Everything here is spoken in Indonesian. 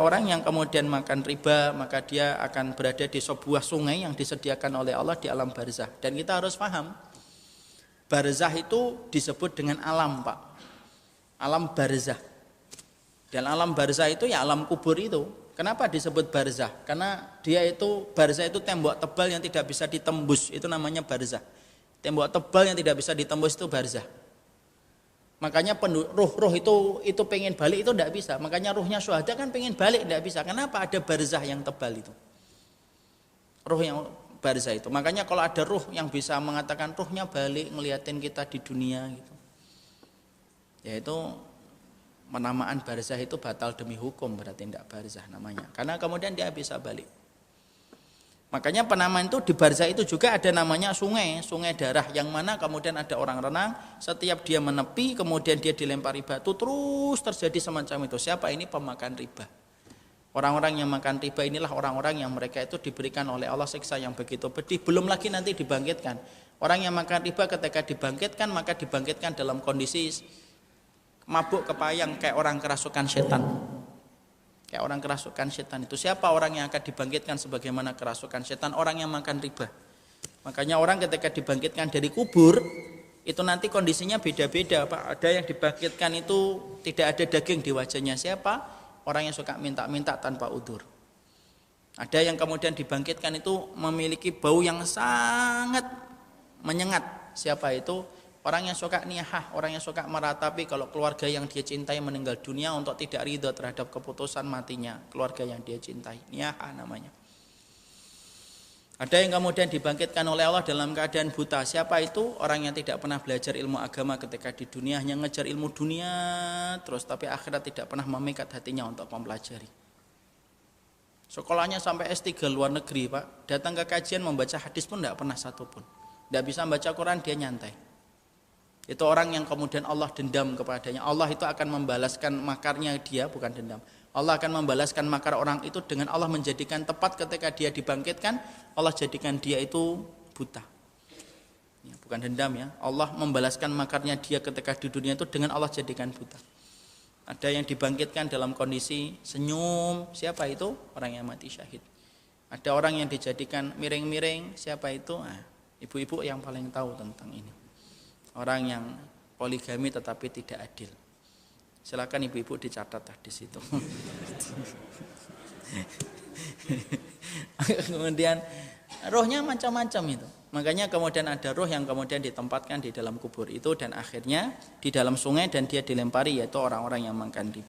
orang yang kemudian makan riba, maka dia akan berada di sebuah sungai yang disediakan oleh Allah di alam barzah. Dan kita harus paham, barzah itu disebut dengan alam, Pak. Alam barzah. Dan alam barzah itu ya alam kubur itu. Kenapa disebut barzah? Karena barzah itu tembok tebal yang tidak bisa ditembus, itu namanya barzah. Tembok tebal yang tidak bisa ditembus itu barzah. Makanya ruh itu pengen balik itu tidak bisa. Makanya ruhnya syuhada kan pengen balik tidak bisa. Kenapa? Ada barzah yang tebal itu. Ruh yang barzah itu. Makanya kalau ada ruh yang bisa mengatakan ruhnya balik ngeliatin kita di dunia gitu. Yaitu penamaan barzah itu batal demi hukum, berarti tidak barzah namanya. Karena kemudian dia bisa balik. Makanya penamaan itu di barzah itu juga ada namanya sungai darah, yang mana kemudian ada orang renang, setiap dia menepi kemudian dia dilempari batu, terus terjadi semacam itu. Siapa ini? Pemakan riba. Orang-orang yang makan riba inilah orang-orang yang mereka itu diberikan oleh Allah siksa yang begitu pedih, belum lagi nanti dibangkitkan. Orang yang makan riba ketika dibangkitkan, maka dibangkitkan dalam kondisi mabuk kepayang kayak orang kerasukan setan. Kayak orang kerasukan setan itu. Siapa orang yang akan dibangkitkan sebagaimana kerasukan setan? Orang yang makan riba. Makanya orang ketika dibangkitkan dari kubur itu nanti kondisinya beda-beda, Pak. Ada yang dibangkitkan itu tidak ada daging di wajahnya. Siapa? Orang yang suka minta-minta tanpa udzur. Ada yang kemudian dibangkitkan itu memiliki bau yang sangat menyengat. Siapa itu? Orang yang suka niyahah, orang yang suka meratapi kalau keluarga yang dia cintai meninggal dunia untuk tidak ridho terhadap keputusan matinya keluarga yang dia cintai. Niyahah namanya. Ada yang kemudian dibangkitkan oleh Allah dalam keadaan buta. Siapa itu? Orang yang tidak pernah belajar ilmu agama ketika di dunia, hanya ngejar ilmu dunia terus, tapi akhirat tidak pernah memikat hatinya untuk mempelajari. Sekolahnya sampai S3 luar negeri, Pak. Datang ke kajian membaca hadis pun tidak pernah satupun. Tidak bisa membaca Quran, dia nyantai. Itu orang yang kemudian Allah dendam kepadanya. Allah itu akan membalaskan makarnya dia, bukan dendam. Allah akan membalaskan makar orang itu dengan Allah menjadikan tepat ketika dia dibangkitkan, Allah jadikan dia itu buta. Ya, bukan dendam ya. Allah membalaskan makarnya dia ketika di dunia itu dengan Allah jadikan buta. Ada yang dibangkitkan dalam kondisi senyum. Siapa itu? Orang yang mati syahid. Ada orang yang dijadikan miring-miring. Siapa itu? Nah, ibu-ibu yang paling tahu tentang ini. Orang yang poligami tetapi tidak adil. Silakan ibu-ibu dicatat di situ. Kemudian rohnya macam-macam itu. Makanya kemudian ada roh yang kemudian ditempatkan di dalam kubur itu dan akhirnya di dalam sungai dan dia dilempari, yaitu orang-orang yang makan riba.